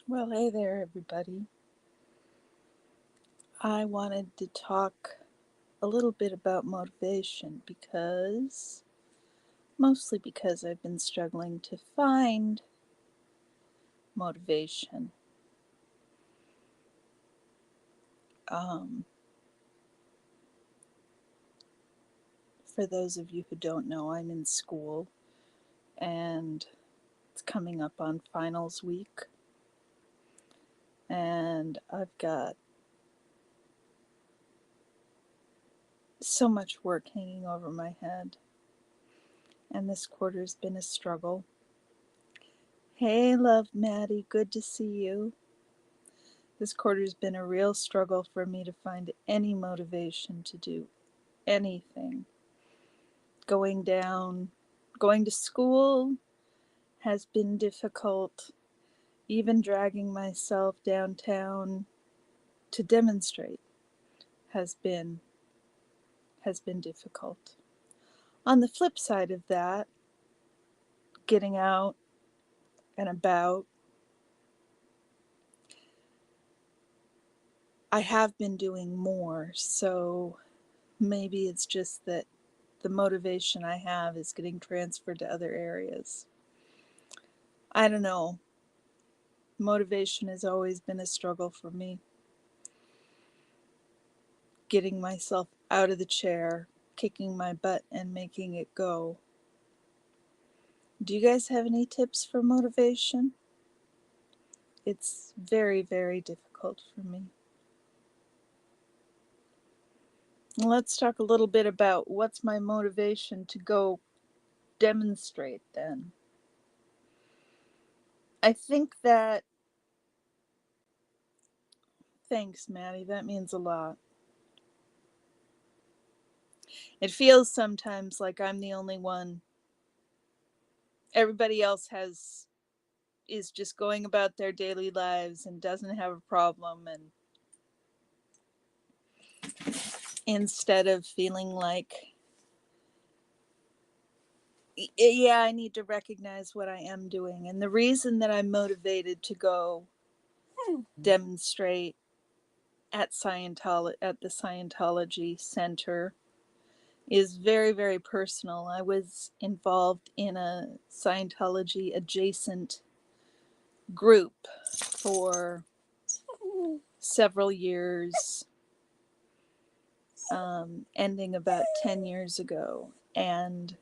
Well, hey there, everybody. I wanted to talk a little bit about motivation mostly because I've been struggling to find motivation. Um, for those of you who don't know, I'm in school and it's coming up on finals week, and I've got so much work hanging over my head, and this quarter's been a struggle. Hey, love Maddie, good to see you. This quarter's been a real struggle for me to find any motivation to do anything. Going down, going to school has been difficult. Even dragging myself downtown to demonstrate has been has been difficult. On the flip side of that, getting out and about, I have been doing more, so maybe it's just that the motivation I have is getting transferred to other areas. I don't know. Motivation has always been a struggle for me. Getting myself out of the chair, kicking my butt, and making it go. Do you guys have any tips for motivation? It's very, very difficult for me. Let's talk a little bit about what's my motivation to go demonstrate then. I think that, thanks, Maddie, that means a lot. It feels sometimes like I'm the only one. Everybody else is just going about their daily lives and doesn't have a problem, and instead of feeling like, yeah, I need to recognize what I am doing. And the reason that I'm motivated to go demonstrate at the Scientology Center is very, very personal. I was involved in a Scientology adjacent group for several years, ending about 10 years ago. And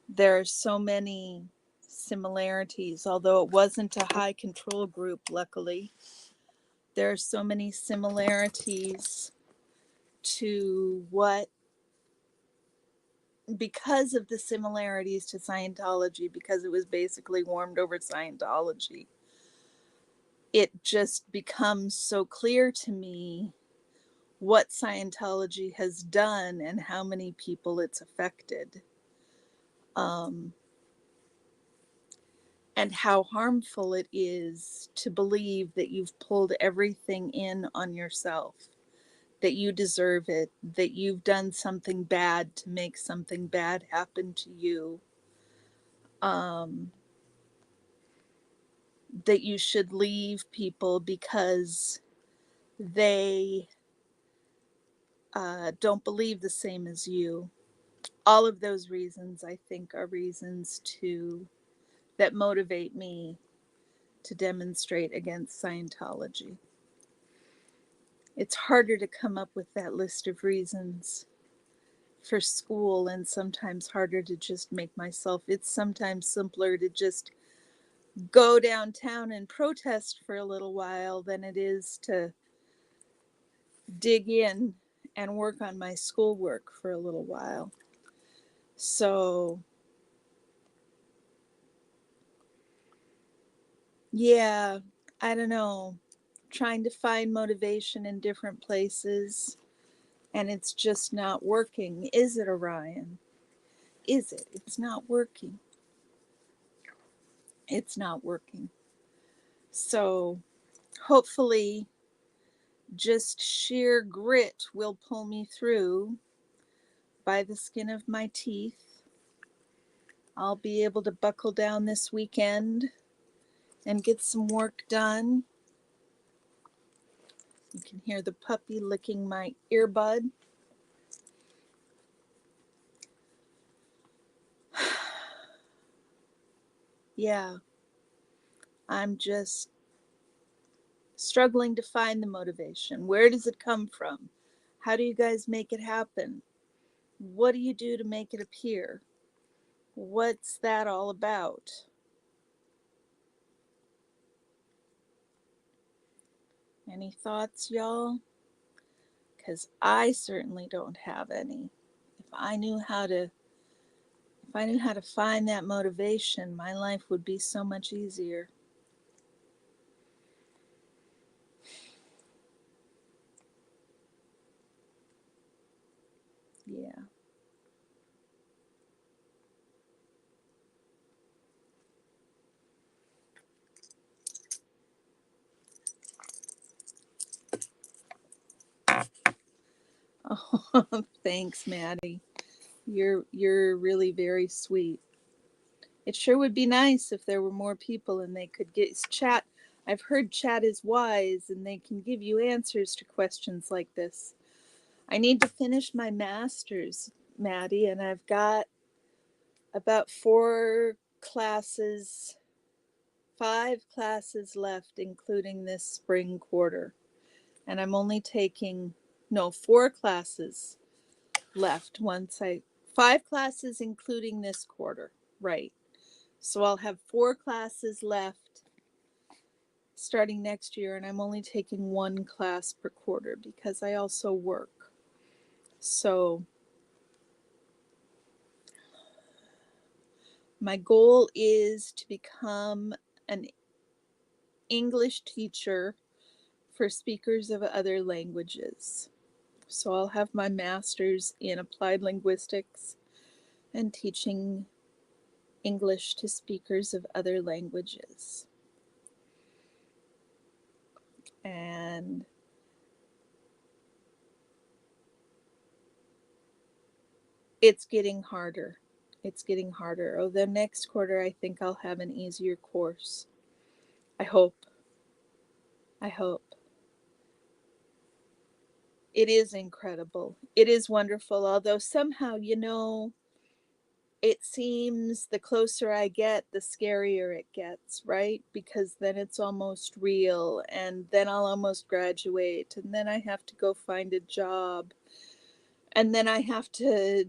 there are so many similarities, although it wasn't a high control group, luckily. There are so many similarities to what, because of the similarities to Scientology, because it was basically warmed over Scientology, it just becomes so clear to me what Scientology has done and how many people it's affected. Um, and how harmful it is to believe that you've pulled everything in on yourself, that you deserve it, that you've done something bad to make something bad happen to you, um, that you should leave people because they don't believe the same as you. All of those reasons, I think, are reasons to that motivate me to demonstrate against Scientology. It's harder to come up with that list of reasons for school, and sometimes harder to just make myself. It's sometimes simpler to just go downtown and protest for a little while than it is to dig in and work on my schoolwork for a little while. So, yeah, I don't know. Trying to find motivation in different places, and it's just not working. Is it, Orion? Is it? It's not working. It's not working. So, hopefully, just sheer grit will pull me through by the skin of my teeth. I'll be able to buckle down this weekend and get some work done. You can hear the puppy licking my earbud. Yeah, I'm just struggling to find the motivation. Where does it come from? How do you guys make it happen? What do you do to make it appear? What's that all about? Any thoughts, y'all? Because I certainly don't have any. If I knew how to find that motivation, my life would be so much easier. Yeah. Oh, thanks, Maddie. You're really very sweet. It sure would be nice if there were more people and they could get chat. I've heard chat is wise and they can give you answers to questions like this. I need to finish my master's, Maddie, and I've got about 5 classes left, including this spring quarter. And I'm only taking, no, 4 classes left 5 classes, including this quarter, right? So I'll have 4 classes left starting next year, and I'm only taking 1 class per quarter because I also work. So my goal is to become an English teacher for speakers of other languages. So I'll have my master's in applied linguistics and teaching English to speakers of other languages. And it's getting harder. It's getting harder. Oh, the next quarter, I think I'll have an easier course. I hope. I hope. It is incredible. It is wonderful. Although somehow, it seems the closer I get, the scarier it gets, right? Because then it's almost real, and then I'll almost graduate, and then I have to go find a job, and then I have to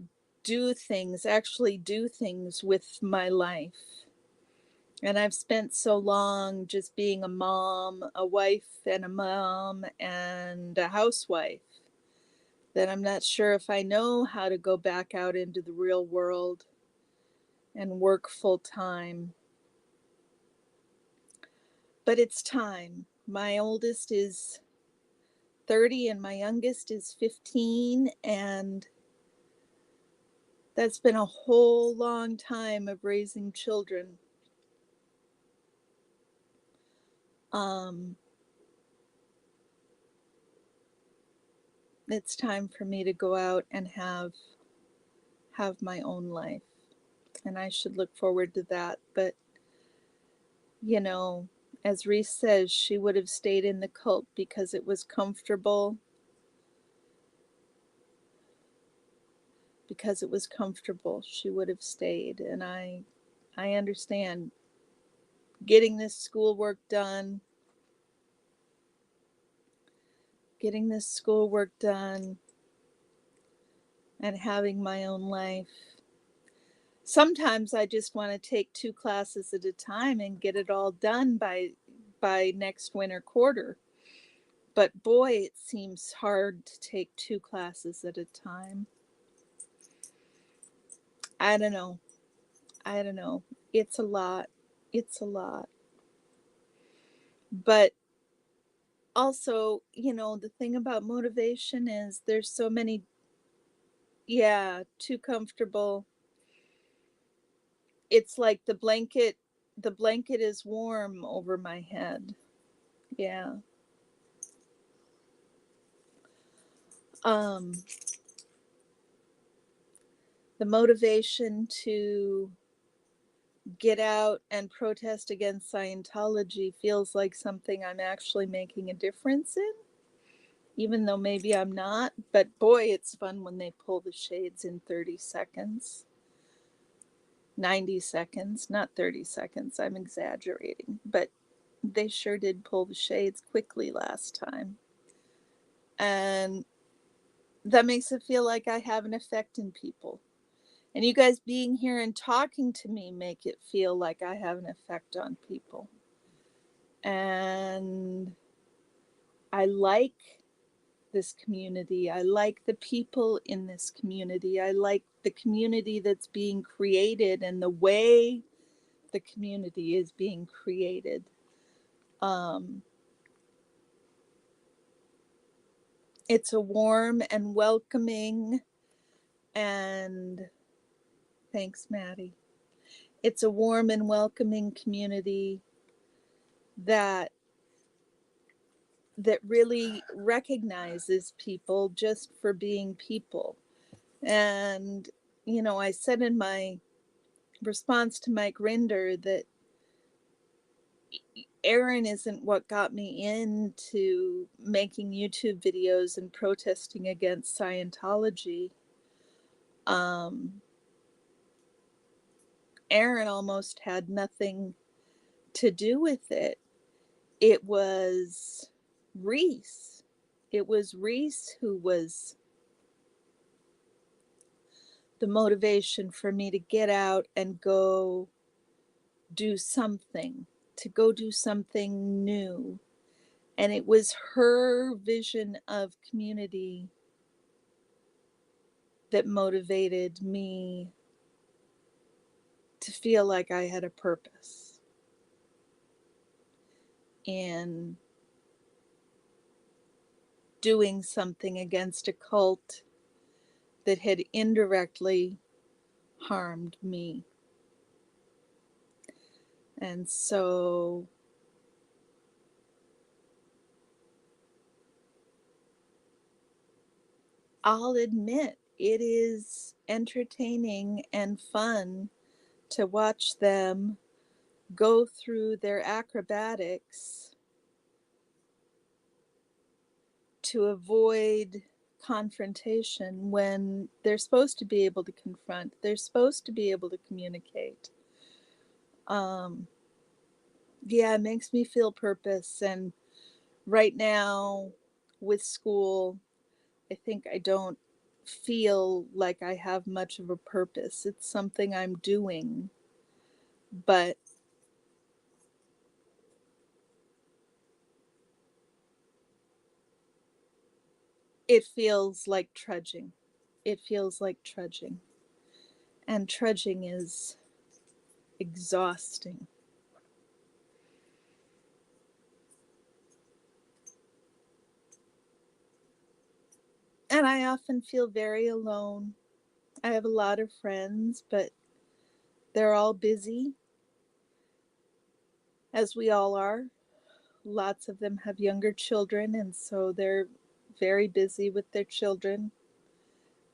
actually do things with my life. And I've spent so long just being a mom, a wife, and a mom, and a housewife that I'm not sure if I know how to go back out into the real world and work full time. But it's time. My oldest is 30 and my youngest is 15, and that's been a whole long time of raising children. It's time for me to go out and have my own life, and I should look forward to that. But as Reese says, she would have stayed in the cult because it was comfortable. Because it was comfortable, she would have stayed. And I understand getting this schoolwork done, and having my own life. Sometimes I just want to take 2 classes at a time and get it all done by next winter quarter. But boy, it seems hard to take 2 classes at a time. I don't know. It's a lot. But also, the thing about motivation is there's so many, yeah, too comfortable. It's like the blanket is warm over my head. Yeah. Um the motivation to get out and protest against Scientology feels like something I'm actually making a difference in, even though maybe I'm not. But boy, it's fun when they pull the shades in 30 seconds. 90 seconds, not 30 seconds, I'm exaggerating, but they sure did pull the shades quickly last time. And that makes it feel like I have an effect in people. And you guys being here and talking to me make it feel like I have an effect on people. And I like this community. I like the people in this community. I like the community that's being created and the way the community is being created. It's a warm and welcoming, and thanks, Maddie. It's a warm and welcoming community that really recognizes people just for being people. And, you know, I said in my response to Mike Rinder that Aaron isn't what got me into making YouTube videos and protesting against Scientology. Aaron almost had nothing to do with it. It was Reese. It was Reese who was the motivation for me to get out and go do something, to go do something new. And it was her vision of community that motivated me to feel like I had a purpose in doing something against a cult that had indirectly harmed me. And so I'll admit it is entertaining and fun to watch them go through their acrobatics to avoid confrontation when they're supposed to be able to confront, they're supposed to be able to communicate. Yeah, it makes me feel purpose. And right now with school, I think I don't feel like I have much of a purpose. It's something I'm doing, but it feels like trudging. It feels like trudging. And trudging is exhausting. And I often feel very alone. I have a lot of friends, but they're all busy, as we all are. Lots of them have younger children, and so they're very busy with their children,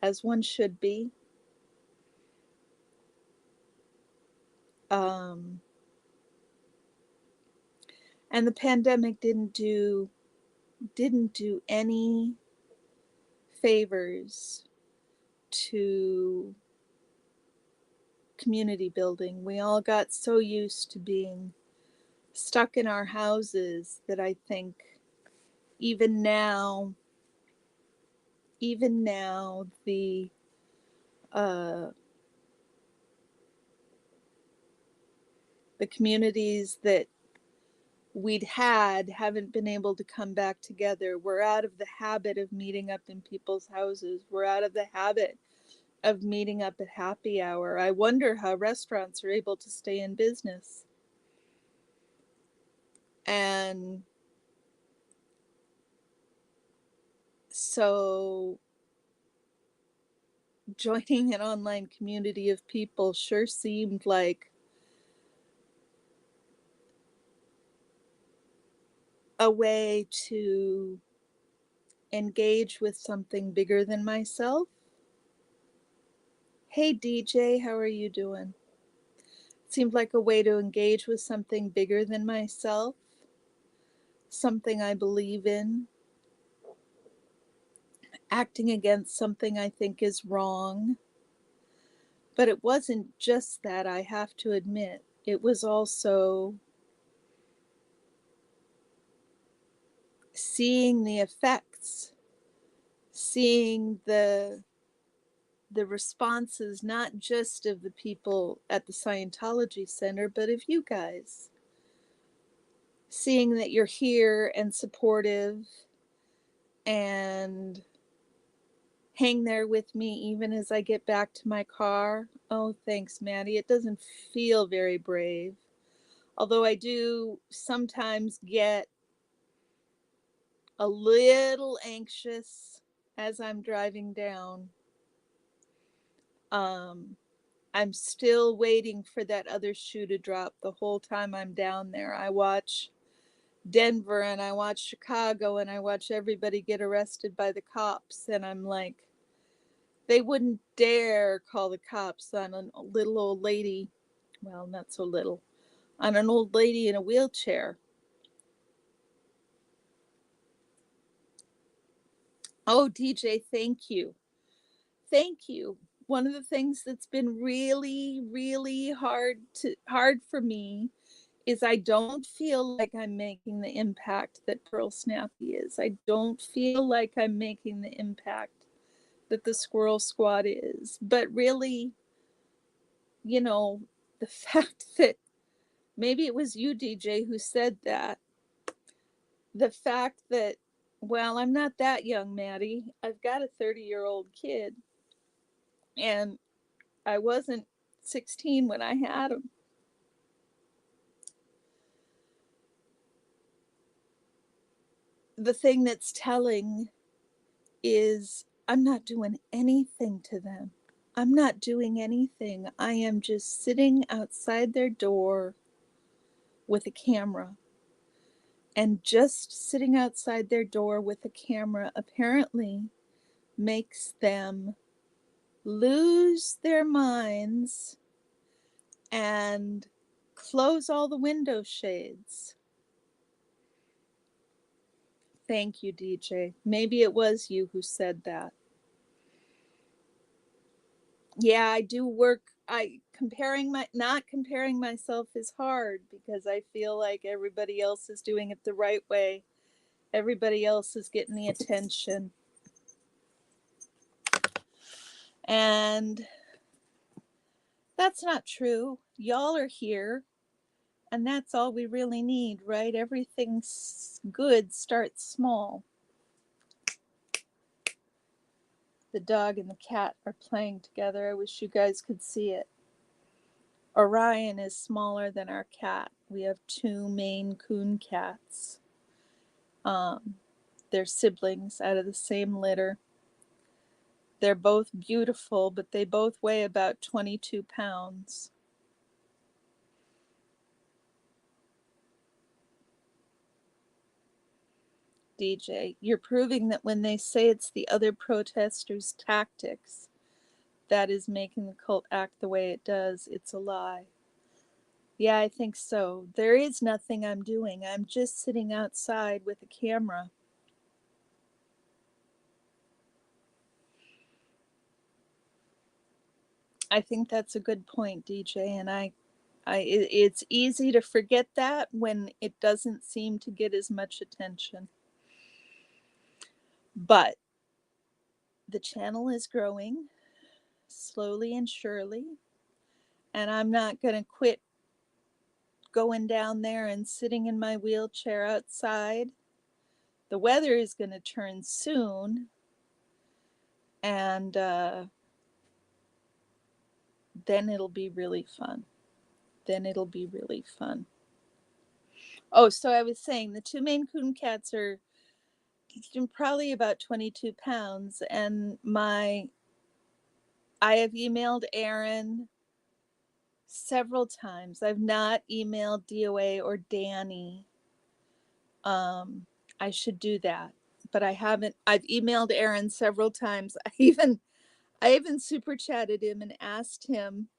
as one should be. And the pandemic didn't do any favors to community building. We all got so used to being stuck in our houses that I think even now the communities that we'd haven't been able to come back together. We're out of the habit of meeting up in people's houses. We're out of the habit of meeting up at happy hour. I wonder how restaurants are able to stay in business. And so joining an online community of people sure seemed like a way to engage with something bigger than myself. Hey DJ, how are you doing? seemed like a way to engage with something bigger than myself, something I believe in, acting against something I think is wrong. But it wasn't just that, I have to admit. It was also seeing the effects, seeing the responses, not just of the people at the Scientology Center, but of you guys. Seeing that you're here and supportive and hang there with me even as I get back to my car. Oh, thanks, Maddie. It doesn't feel very brave. Although I do sometimes get a little anxious as I'm driving down. I'm still waiting for that other shoe to drop the whole time I'm down there. I watch Denver and I watch Chicago and I watch everybody get arrested by the cops, and I'm like, they wouldn't dare call the cops on a little old lady, well, not so little, on an old lady in a wheelchair. Oh, DJ, thank you. Thank you. One of the things that's been really hard for me is I don't feel like I'm making the impact that Pearl Snappy is. I don't feel like I'm making the impact that the Squirrel Squad is. But really, you know, the fact that maybe it was you, DJ, who said that, the fact that, well, I'm not that young, Maddie. I've got a 30-year-old kid, and I wasn't 16 when I had him. The thing that's telling is I'm not doing anything to them. I'm not doing anything. I am just sitting outside their door with a camera. And just sitting outside their door with a camera apparently makes them lose their minds and close all the window shades. Thank you, DJ. Maybe it was you who said that. Yeah, I do work. Not comparing myself is hard because I feel like everybody else is doing it the right way. Everybody else is getting the attention. And that's not true. Y'all are here, and that's all we really need, right? Everything good starts small. The dog and the cat are playing together. I wish you guys could see it. Orion is smaller than our cat. We have 2 Maine Coon cats. They're siblings out of the same litter. They're both beautiful, but they both weigh about 22 pounds. DJ, you're proving that when they say it's the other protesters' tactics that is making the cult act the way it does, it's a lie. Yeah, I think so. There is nothing I'm doing. I'm just sitting outside with a camera. I think that's a good point, DJ, and it's easy to forget that when it doesn't seem to get as much attention. But the channel is growing slowly and surely, and I'm not going to quit going down there and sitting in my wheelchair outside. The weather is going to turn soon, and then it'll be really fun. Oh, so I was saying the 2 Maine Coon cats are probably about 22 pounds, and I have emailed Aaron several times. I've not emailed DOA or Danny. I should do that, but I haven't. I've emailed Aaron several times. I even super chatted him and asked him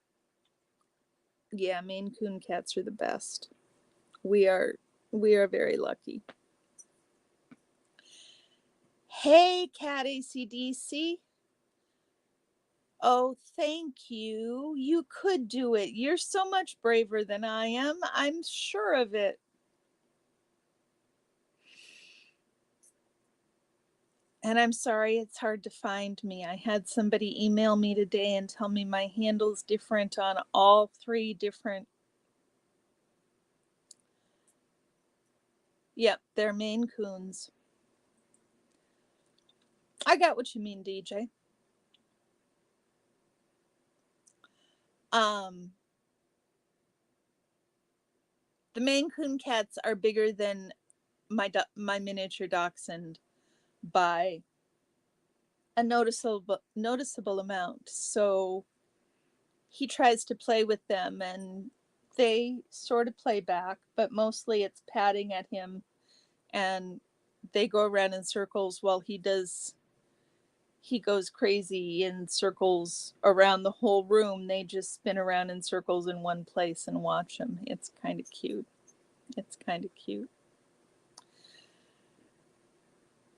Yeah, Maine Coon cats are the best. We are very lucky. Hey, Cat ACDC. Oh, thank you. You could do it. You're so much braver than I am. I'm sure of it. And I'm sorry it's hard to find me. I had somebody email me today and tell me my handle's different on all 3 different. Yep, they're Maine Coons. I got what you mean, DJ. The Maine Coon cats are bigger than my miniature dachshund by a noticeable amount. So he tries to play with them and they sort of play back, but mostly it's patting at him, and they go around in circles while he goes crazy in circles around the whole room. They just spin around in circles in one place and watch him. It's kind of cute. It's kind of cute.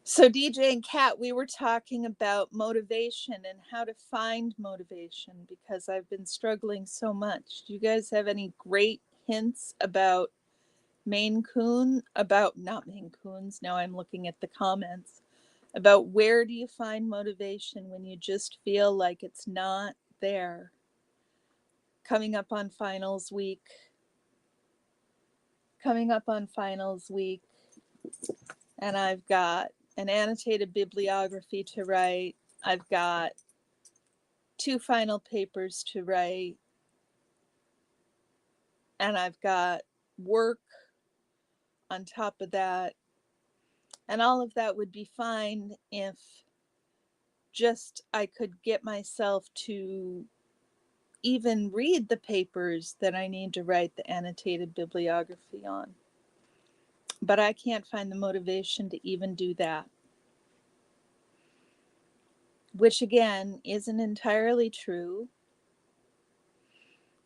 So DJ and Kat, we were talking about motivation and how to find motivation because I've been struggling so much. Do you guys have any great hints about Maine Coon? Not Maine Coons, now I'm looking at the comments. About where do you find motivation when you just feel like it's not there? Coming up on finals week. And I've got an annotated bibliography to write. I've got 2 final papers to write. And I've got work on top of that. And all of that would be fine if just I could get myself to even read the papers that I need to write the annotated bibliography on. But I can't find the motivation to even do that. Which again isn't entirely true,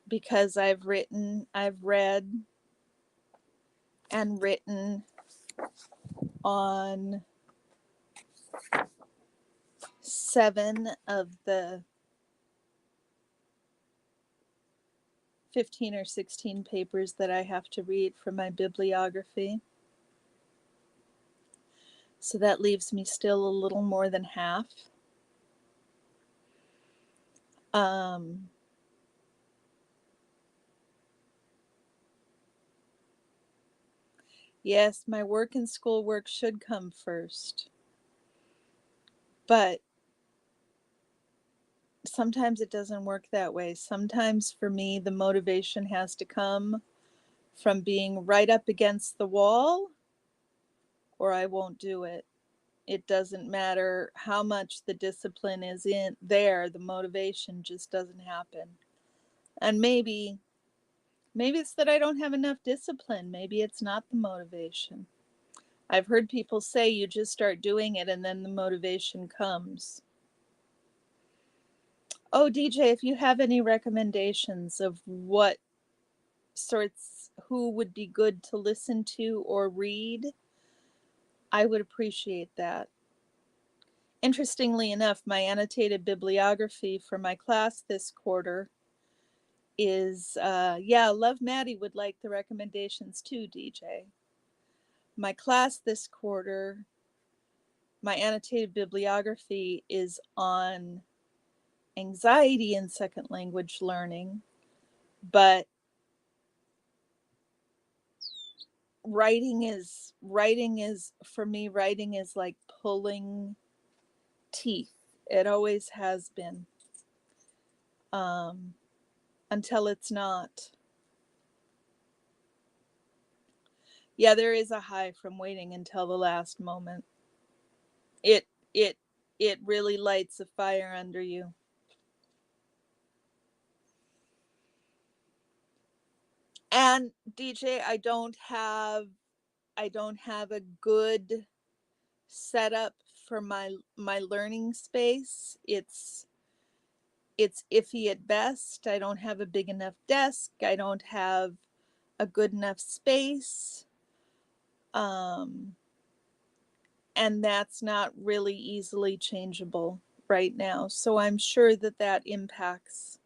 because I've read and written on 7 of the 15 or 16 papers that I have to read for my bibliography. So that leaves me still a little more than half. Yes, my work and school work should come first. But sometimes it doesn't work that way. Sometimes for me, the motivation has to come from being right up against the wall, or I won't do it. It doesn't matter how much the discipline is in there, the motivation just doesn't happen. And maybe it's that I don't have enough discipline. Maybe it's not the motivation. I've heard people say you just start doing it and then the motivation comes. Oh, DJ, if you have any recommendations of what sorts, who would be good to listen to or read, I would appreciate that. Interestingly enough, my annotated bibliography for my class this quarter is, Love Maddie would like the recommendations too, DJ. My class this quarter, my annotated bibliography is on anxiety in second language learning, but writing is for me, writing is like pulling teeth. It always has been, until it's not. Yeah, there is a high from waiting until the last moment. It it it really lights a fire under you. And DJ, I don't have a good setup for my learning space. it's iffy at best. I don't have a big enough desk. I don't have a good enough space. And that's not really easily changeable right now. So I'm sure that that impacts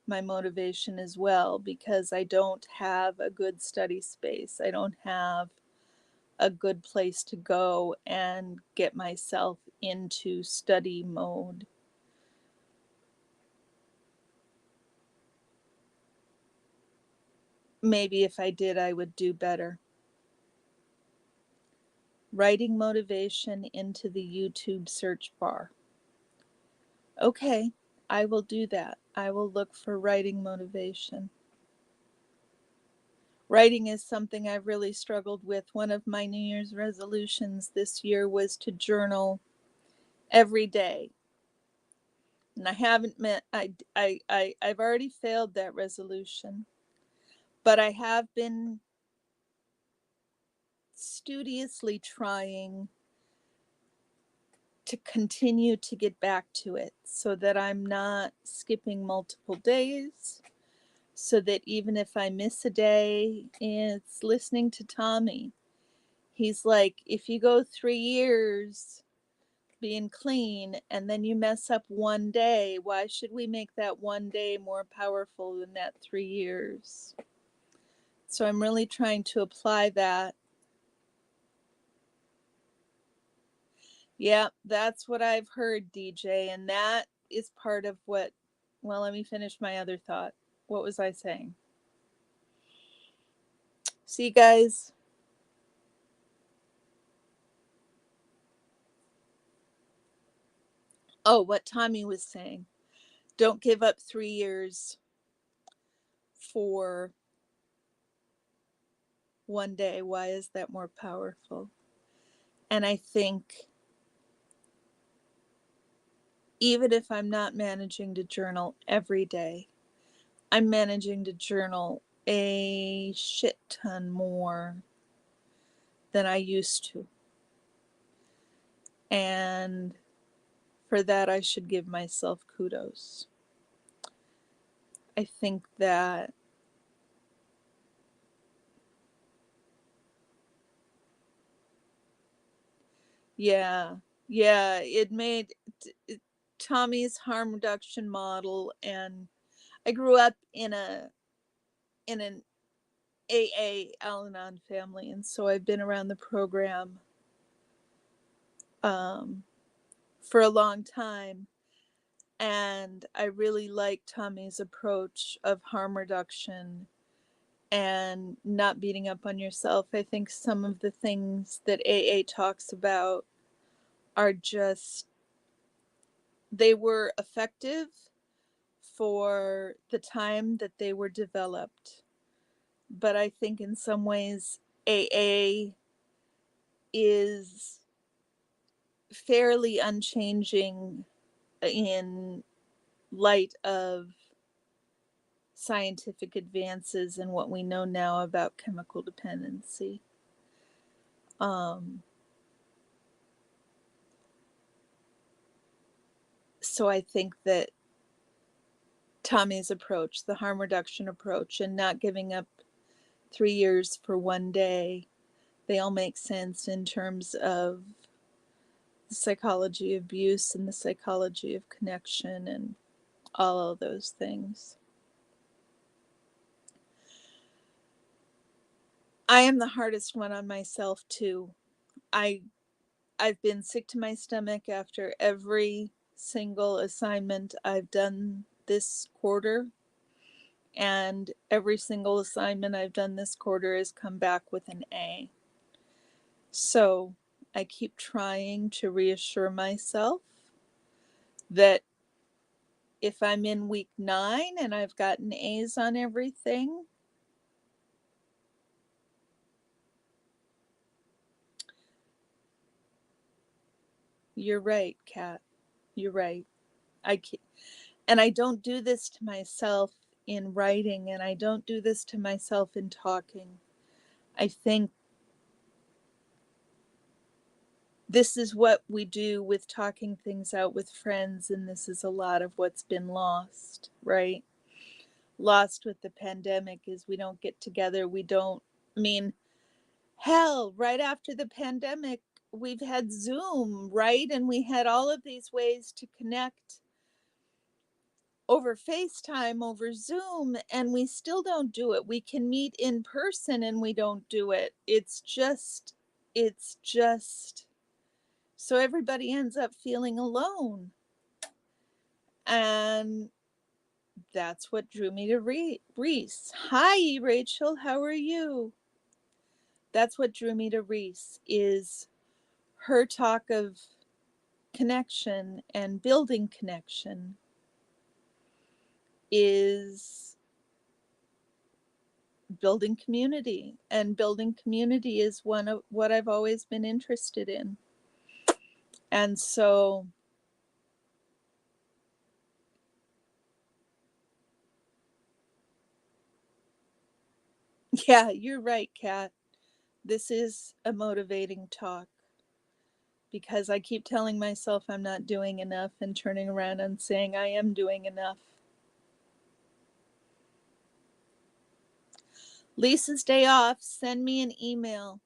my motivation as well, because I don't have a good study space. I don't have a good place to go and get myself into study mode. Maybe if I did, I would do better. Writing motivation into the YouTube search bar. Okay, I will do that. I will look for writing motivation. Writing is something I've really struggled with. One of my New Year's resolutions this year was to journal every day. And I haven't met, I've already failed that resolution, but I have been studiously trying to continue to get back to it so that I'm not skipping multiple days, so that even if I miss a day, it's listening to Tommy. He's like, if you go 3 years being clean and then you mess up one day, why should we make that one day more powerful than that 3 years? So I'm really trying to apply that. Yeah, that's what I've heard, DJ. And that is part of what, well, let me finish my other thought. What was I saying? See, guys, oh, what Tommy was saying. Don't give up 3 years for one day. Why is that more powerful? And I think even if I'm not managing to journal every day, I'm managing to journal a shit ton more than I used to. And for that, I should give myself kudos. I think that, yeah, yeah, it made Tommy's harm reduction model. And I grew up in an AA, Al-Anon family, and so I've been around the program um, for a long time. And I really like Tommy's approach of harm reduction and not beating up on yourself. I think some of the things that AA talks about are just, they were effective for the time that they were developed. But I think in some ways, AA is fairly unchanging in light of scientific advances and what we know now about chemical dependency. So I think that Tommy's approach, the harm reduction approach, and not giving up 3 years for one day, they all make sense in terms of the psychology of abuse and the psychology of connection and all of those things. I am the hardest one on myself too. I've been sick to my stomach after every single assignment I've done this quarter, and every single assignment I've done this quarter has come back with an A. So I keep trying to reassure myself that if I'm in week 9 and I've gotten A's on everything, you're right, Kat. You're right. I can't, and I don't do this to myself in writing, and I don't do this to myself in talking. I think this is what we do with talking things out with friends, and this is a lot of what's been lost, right? Lost with the pandemic is we don't get together. We don't, I mean, hell, right after the pandemic, we've had Zoom, right? And we had all of these ways to connect over FaceTime, over Zoom, and we still don't do it. We can meet in person and we don't do it. It's just, so everybody ends up feeling alone. And that's what drew me to Reese. Hi, Rachel, how are you? That's what drew me to Reese, is her talk of connection and building connection is building community, and building community is one of what I've always been interested in. And so yeah, you're right, Kat. This is a motivating talk, because I keep telling myself I'm not doing enough and turning around and saying I am doing enough. Lisa's day off, send me an email.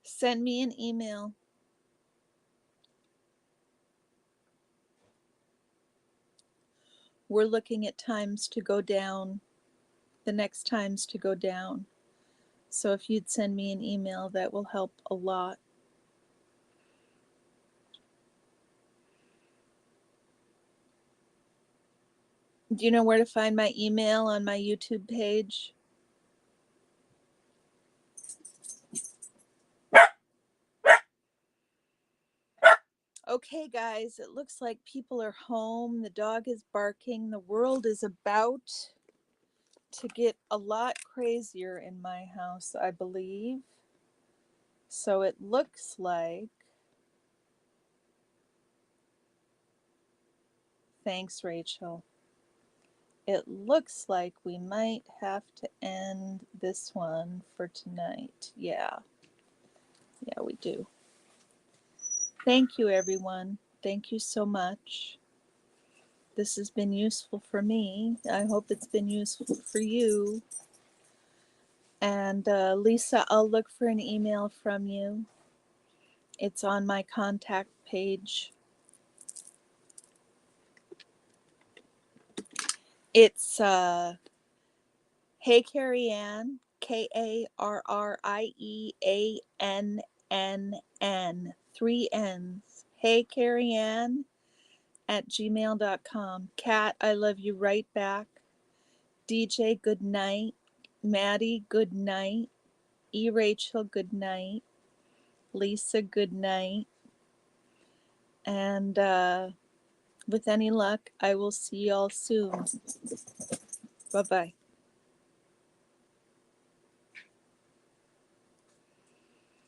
Send me an email. We're looking at times to go down, the next times to go down. So if you'd send me an email, that will help a lot. Do you know where to find my email on my YouTube page? Okay, guys, it looks like people are home. The dog is barking. The world is about to get a lot crazier in my house, I believe. So it looks like, thanks, Rachel. It looks like we might have to end this one for tonight. Yeah, we do. Thank you, everyone. Thank you so much. This has been useful for me. I hope it's been useful for you. And Lisa, I'll look for an email from you. It's on my contact page. It's Hey Carrie Ann, KarrieAnn, 3 N's. Hey Carrie Ann at gmail.com. Kat, I love you right back. DJ, good night. Maddie, good night. Rachel, good night. Lisa, good night. And with any luck, I will see y'all soon. Bye-bye.